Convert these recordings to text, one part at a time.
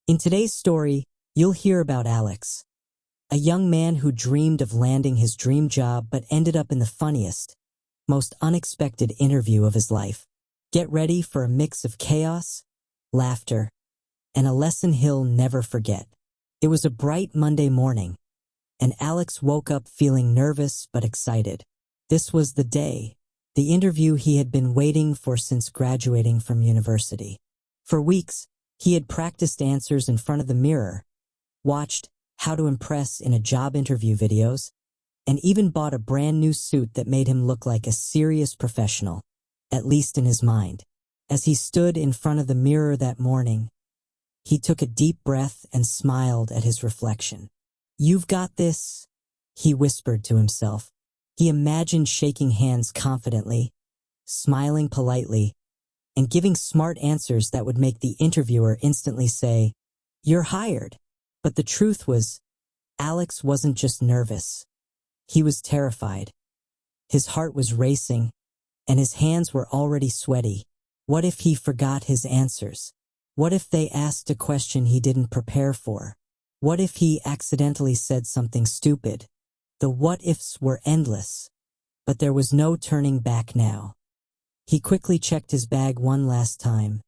In today's story, you'll hear about Alex, a young man who dreamed of landing his dream job but ended up in the funniest, most unexpected interview of his life. Get ready for a mix of chaos, laughter, and a lesson he'll never forget. It was a bright Monday morning, and Alex woke up feeling nervous but excited. This was the day, the interview he had been waiting for since graduating from university. For weeks, he had practiced answers in front of the mirror, watched How to Impress in a Job interview videos, and even bought a brand new suit that made him look like a serious professional, at least in his mind. As he stood in front of the mirror that morning, he took a deep breath and smiled at his reflection. "You've got this," he whispered to himself. He imagined shaking hands confidently, smiling politely, and giving smart answers that would make the interviewer instantly say, "You're hired." But the truth was, Alex wasn't just nervous. He was terrified. His heart was racing, and his hands were already sweaty. What if he forgot his answers? What if they asked a question he didn't prepare for? What if he accidentally said something stupid? The what-ifs were endless, but there was no turning back now. He quickly checked his bag one last time.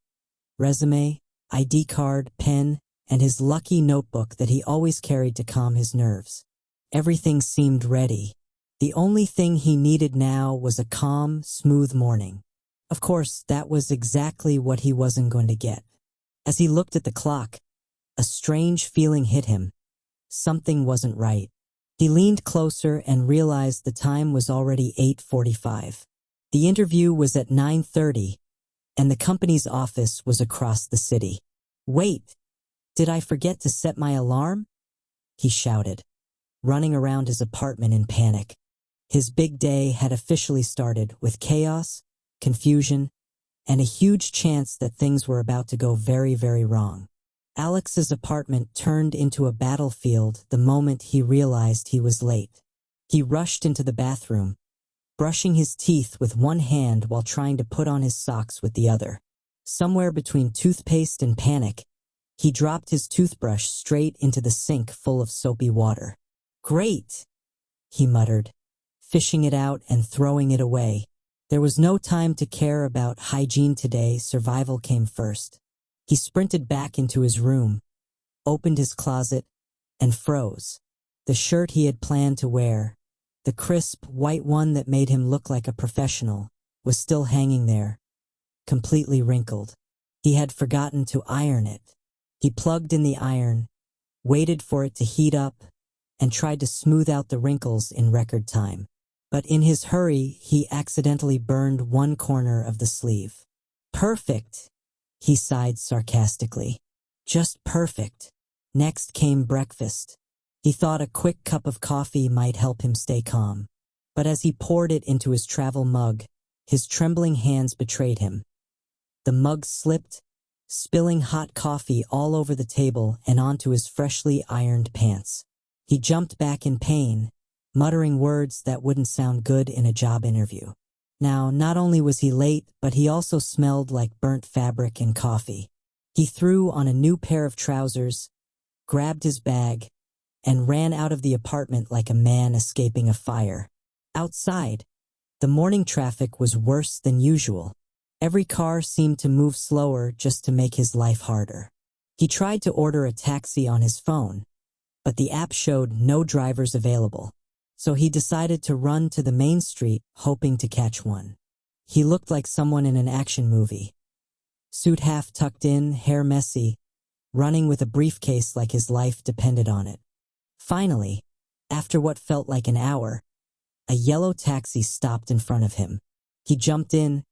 Resume, ID card, pen, and his lucky notebook that he always carried to calm his nerves. Everything seemed ready. The only thing he needed now was a calm, smooth morning. Of course, that was exactly what he wasn't going to get. As he looked at the clock, a strange feeling hit him. Something wasn't right. He leaned closer and realized the time was already 8:45. The interview was at 9:30, and the company's office was across the city. "Wait, did I forget to set my alarm?" he shouted, running around his apartment in panic. His big day had officially started with chaos, confusion, and a huge chance that things were about to go very, very wrong. Alex's apartment turned into a battlefield the moment he realized he was late. He rushed into the bathroom, brushing his teeth with one hand while trying to put on his socks with the other. Somewhere between toothpaste and panic, he dropped his toothbrush straight into the sink full of soapy water. "Great," he muttered, fishing it out and throwing it away. There was no time to care about hygiene today. Survival came first. He sprinted back into his room, opened his closet, and froze. The shirt he had planned to wear, the crisp, white one that made him look like a professional, was still hanging there, completely wrinkled. He had forgotten to iron it. He plugged in the iron, waited for it to heat up, and tried to smooth out the wrinkles in record time. But in his hurry, he accidentally burned one corner of the sleeve. "Perfect," he sighed sarcastically. "Just perfect." Next came breakfast. He thought a quick cup of coffee might help him stay calm. But as he poured it into his travel mug, his trembling hands betrayed him. The mug slipped, spilling hot coffee all over the table and onto his freshly ironed pants. He jumped back in pain, muttering words that wouldn't sound good in a job interview. Now, not only was he late, but he also smelled like burnt fabric and coffee. He threw on a new pair of trousers, grabbed his bag, and ran out of the apartment like a man escaping a fire. Outside, the morning traffic was worse than usual. Every car seemed to move slower just to make his life harder. He tried to order a taxi on his phone, but the app showed no drivers available. So he decided to run to the main street, hoping to catch one. He looked like someone in an action movie. Suit half tucked in, hair messy, running with a briefcase like his life depended on it. Finally, after what felt like an hour, a yellow taxi stopped in front of him. He jumped in,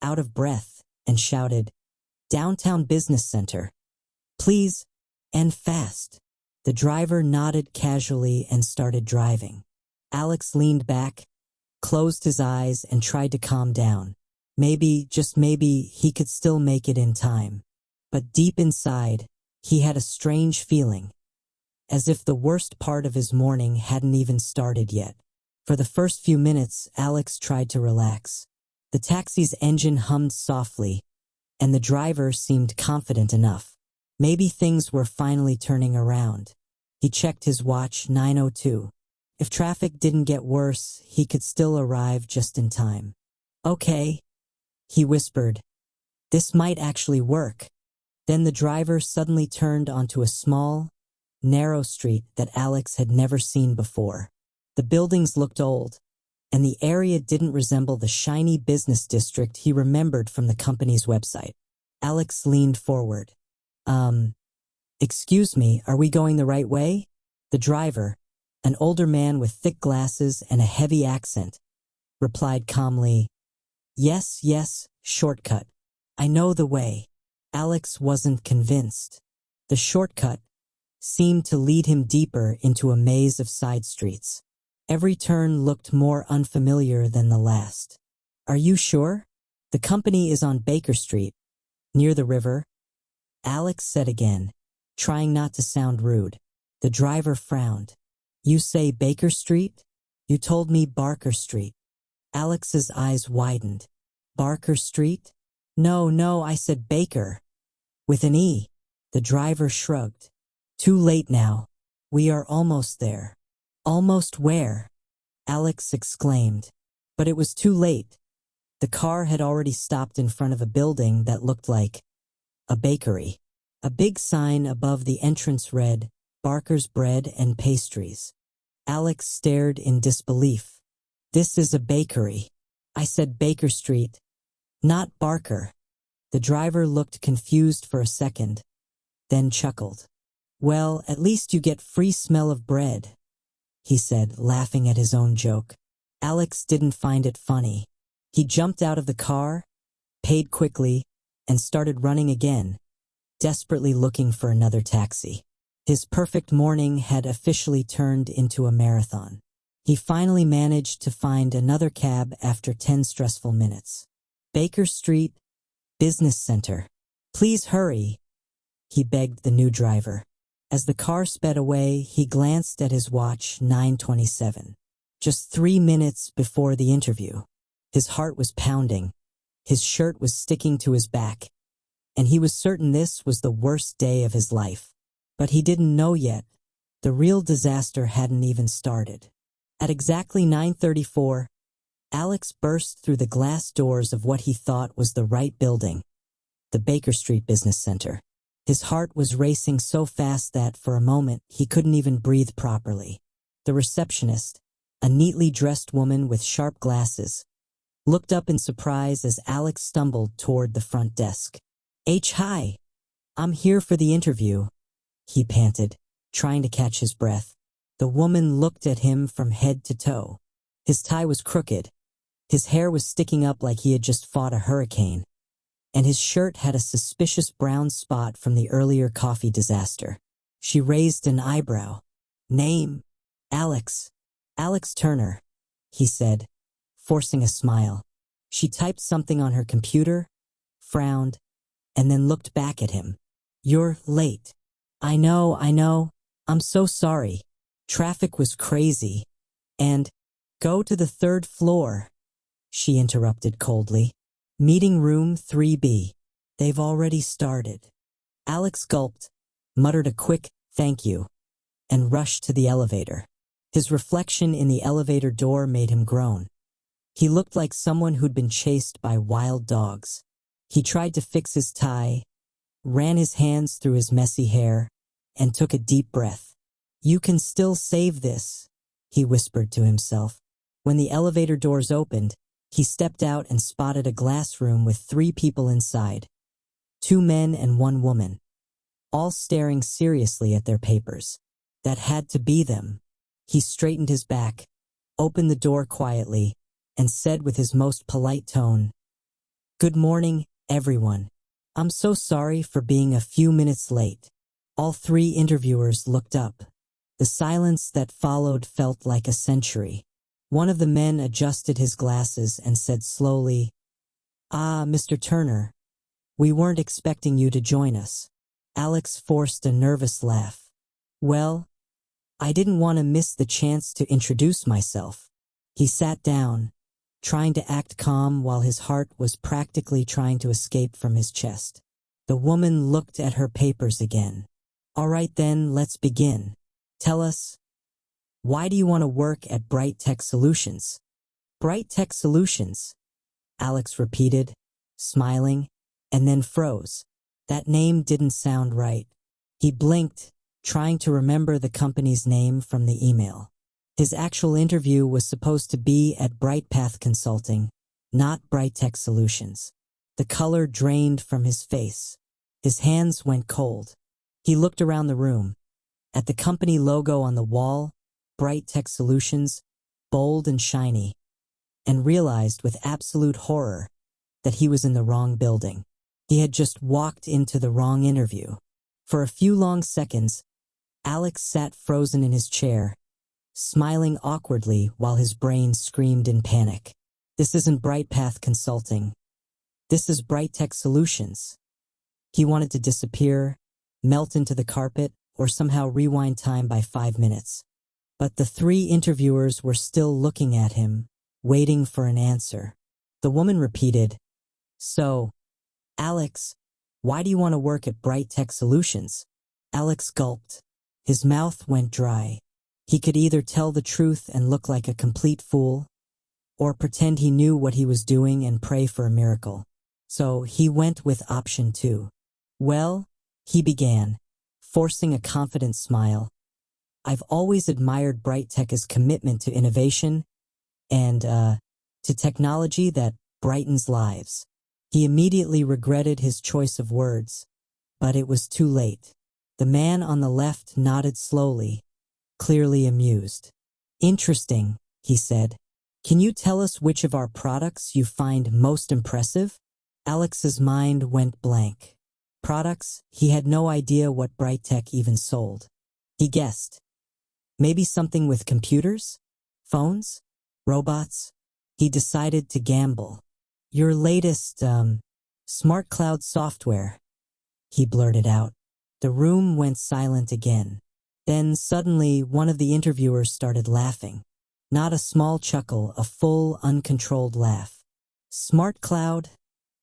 out of breath, and shouted, "Downtown Business Center. Please, and fast." The driver nodded casually and started driving. Alex leaned back, closed his eyes, and tried to calm down. Maybe, just maybe, he could still make it in time. But deep inside, he had a strange feeling, as if the worst part of his morning hadn't even started yet. For the first few minutes, Alex tried to relax. The taxi's engine hummed softly, and the driver seemed confident enough. Maybe things were finally turning around. He checked his watch, 9:02. If traffic didn't get worse, he could still arrive just in time. Okay, he whispered. This might actually work. Then the driver suddenly turned onto a small, narrow street that Alex had never seen before. The buildings looked old, and the area didn't resemble the shiny business district he remembered from the company's website. Alex leaned forward. Excuse me, are we going the right way? The driver, an older man with thick glasses and a heavy accent, replied calmly, Yes, yes, shortcut. I know the way. Alex wasn't convinced. The shortcut seemed to lead him deeper into a maze of side streets. Every turn looked more unfamiliar than the last. Are you sure? The company is on Baker Street, near the river, Alex said again, trying not to sound rude. The driver frowned. You say Baker Street? You told me Barker Street. Alex's eyes widened. Barker Street? No, I said Baker. With an E. The driver shrugged. Too late now. We are almost there. Almost where? Alex exclaimed. But it was too late. The car had already stopped in front of a building that looked like a bakery. A big sign above the entrance read, Barker's Bread and Pastries. Alex stared in disbelief. This is a bakery. I said Baker Street, not Barker. The driver looked confused for a second, then chuckled. Well, at least you get free smell of bread, he said, laughing at his own joke. Alex didn't find it funny. He jumped out of the car, paid quickly, and started running again, desperately looking for another taxi. His perfect morning had officially turned into a marathon. He finally managed to find another cab after 10 stressful minutes. Baker Street, Business Center. Please hurry, he begged the new driver. As the car sped away, he glanced at his watch, 9:27. Just 3 minutes before the interview. His heart was pounding. His shirt was sticking to his back, and he was certain this was the worst day of his life. But he didn't know yet. The real disaster hadn't even started. At exactly 9:34, Alex burst through the glass doors of what he thought was the right building, the Baker Street Business Center. His heart was racing so fast that, for a moment, he couldn't even breathe properly. The receptionist, a neatly dressed woman with sharp glasses, looked up in surprise as Alex stumbled toward the front desk. Hi. I'm here for the interview, he panted, trying to catch his breath. The woman looked at him from head to toe. His tie was crooked. His hair was sticking up like he had just fought a hurricane, and his shirt had a suspicious brown spot from the earlier coffee disaster. She raised an eyebrow. Name? Alex. Alex Turner, he said, forcing a smile. She typed something on her computer, frowned, and then looked back at him. You're late. I know. I'm so sorry. Traffic was crazy. And, go to the 3rd floor, she interrupted coldly. Meeting room 3B. They've already started. Alex gulped, muttered a quick, thank you, and rushed to the elevator. His reflection in the elevator door made him groan. He looked like someone who'd been chased by wild dogs. He tried to fix his tie, ran his hands through his messy hair, and took a deep breath. You can still save this, he whispered to himself. When the elevator doors opened, he stepped out and spotted a glass room with 3 people inside, 2 men and 1 woman, all staring seriously at their papers. That had to be them. He straightened his back, opened the door quietly, and said with his most polite tone, Good morning, everyone. I'm so sorry for being a few minutes late. All 3 interviewers looked up. The silence that followed felt like a century. One of the men adjusted his glasses and said slowly, Mr. Turner, we weren't expecting you to join us. Alex forced a nervous laugh. Well, I didn't want to miss the chance to introduce myself. He sat down, trying to act calm while his heart was practically trying to escape from his chest. The woman looked at her papers again. All right then, let's begin. Tell us, why do you want to work at Bright Tech Solutions? Bright Tech Solutions, Alex repeated, smiling, and then froze. That name didn't sound right. He blinked, trying to remember the company's name from the email. His actual interview was supposed to be at Bright Path Consulting, not Bright Tech Solutions. The color drained from his face. His hands went cold. He looked around the room. At the company logo on the wall, Bright Tech Solutions, bold and shiny, and realized with absolute horror that he was in the wrong building. He had just walked into the wrong interview. For a few long seconds, Alex sat frozen in his chair, smiling awkwardly while his brain screamed in panic. This isn't Bright Path Consulting. This is Bright Tech Solutions. He wanted to disappear, melt into the carpet, or somehow rewind time by 5 minutes. But the 3 interviewers were still looking at him, waiting for an answer. The woman repeated, "So, Alex, why do you want to work at Bright Tech Solutions?" Alex gulped. His mouth went dry. He could either tell the truth and look like a complete fool, or pretend he knew what he was doing and pray for a miracle. So he went with option 2. "Well," he began, forcing a confident smile, "I've always admired Bright Tech's commitment to innovation and, to technology that brightens lives." He immediately regretted his choice of words, but it was too late. The man on the left nodded slowly, clearly amused. "Interesting," he said. "Can you tell us which of our products you find most impressive?" Alex's mind went blank. Products? He had no idea what Bright Tech even sold. He guessed. Maybe something with computers? Phones? Robots? He decided to gamble. "Your latest, smart cloud software," he blurted out. The room went silent again. Then suddenly one of the interviewers started laughing. Not a small chuckle, a full, uncontrolled laugh. "Smart cloud,"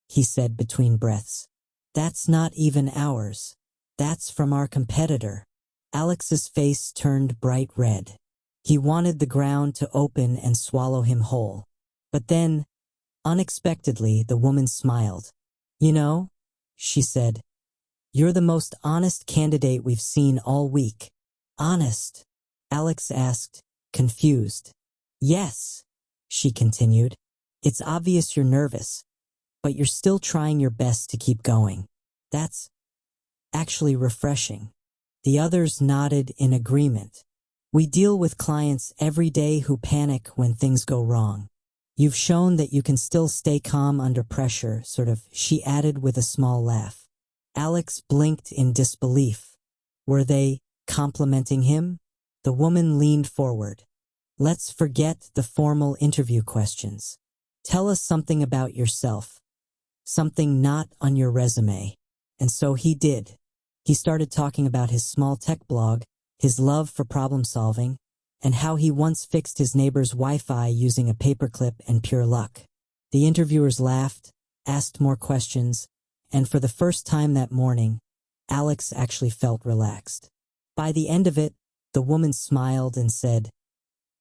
he said between breaths. "That's not even ours. That's from our competitor." Alex's face turned bright red. He wanted the ground to open and swallow him whole. But then, unexpectedly, the woman smiled. "You know," she said, "you're the most honest candidate we've seen all week." "Honest?" Alex asked, confused. "Yes," she continued. "It's obvious you're nervous, but you're still trying your best to keep going. That's actually refreshing." The others nodded in agreement. "We deal with clients every day who panic when things go wrong. You've shown that you can still stay calm under pressure, sort of," she added with a small laugh. Alex blinked in disbelief. Were they complimenting him? The woman leaned forward. "Let's forget the formal interview questions. Tell us something about yourself. Something not on your resume." And so he did. He started talking about his small tech blog, his love for problem solving, and how he once fixed his neighbor's Wi-Fi using a paperclip and pure luck. The interviewers laughed, asked more questions, and for the first time that morning, Alex actually felt relaxed. By the end of it, the woman smiled and said,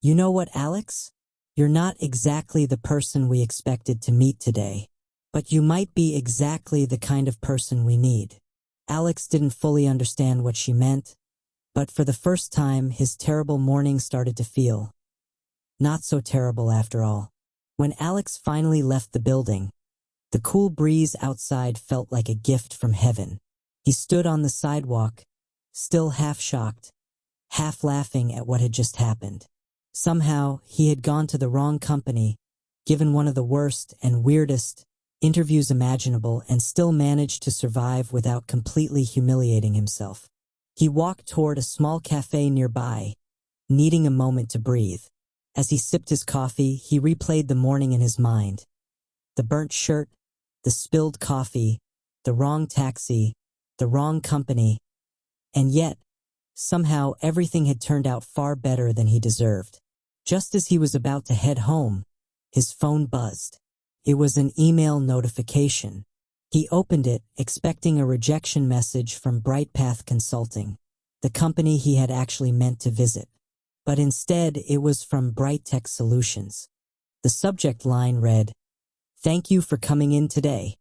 "You know what, Alex? You're not exactly the person we expected to meet today, but you might be exactly the kind of person we need." Alex didn't fully understand what she meant, but for the first time, his terrible morning started to feel not so terrible after all. When Alex finally left the building, the cool breeze outside felt like a gift from heaven. He stood on the sidewalk, still half shocked, half laughing at what had just happened. Somehow, he had gone to the wrong company, given one of the worst and weirdest interviews imaginable, and still managed to survive without completely humiliating himself. He walked toward a small cafe nearby, needing a moment to breathe. As he sipped his coffee, he replayed the morning in his mind. The burnt shirt, the spilled coffee, the wrong taxi, the wrong company, and yet, somehow everything had turned out far better than he deserved. Just as he was about to head home, his phone buzzed. It was an email notification. He opened it, expecting a rejection message from BrightPath Consulting, the company he had actually meant to visit. But instead, it was from Bright Tech Solutions. The subject line read, "Thank you for coming in today."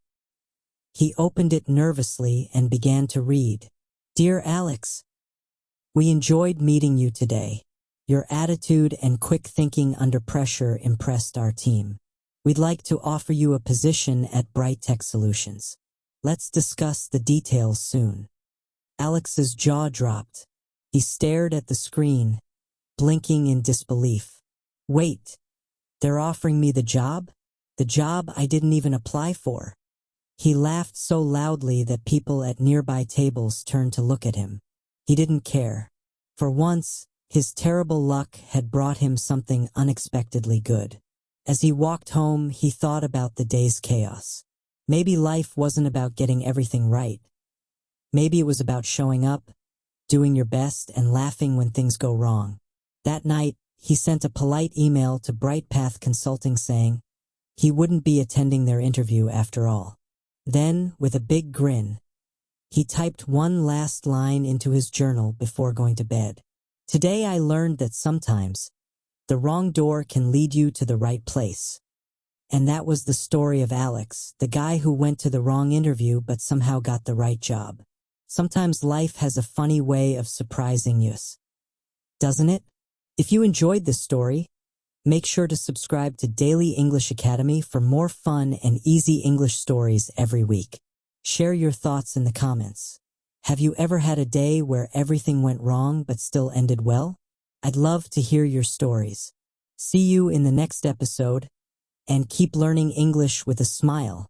He opened it nervously and began to read. "Dear Alex, we enjoyed meeting you today. Your attitude and quick thinking under pressure impressed our team. We'd like to offer you a position at Bright Tech Solutions. Let's discuss the details soon." Alex's jaw dropped. He stared at the screen, blinking in disbelief. "Wait, they're offering me the job? The job I didn't even apply for?" He laughed so loudly that people at nearby tables turned to look at him. He didn't care. For once, his terrible luck had brought him something unexpectedly good. As he walked home, he thought about the day's chaos. Maybe life wasn't about getting everything right. Maybe it was about showing up, doing your best, and laughing when things go wrong. That night, he sent a polite email to BrightPath Consulting saying he wouldn't be attending their interview after all. Then, with a big grin, he typed one last line into his journal before going to bed. "Today I learned that sometimes the wrong door can lead you to the right place." And that was the story of Alex, the guy who went to the wrong interview but somehow got the right job. Sometimes life has a funny way of surprising us, doesn't it? If you enjoyed this story, make sure to subscribe to Daily English Academy for more fun and easy English stories every week. Share your thoughts in the comments. Have you ever had a day where everything went wrong but still ended well? I'd love to hear your stories. See you in the next episode, and keep learning English with a smile.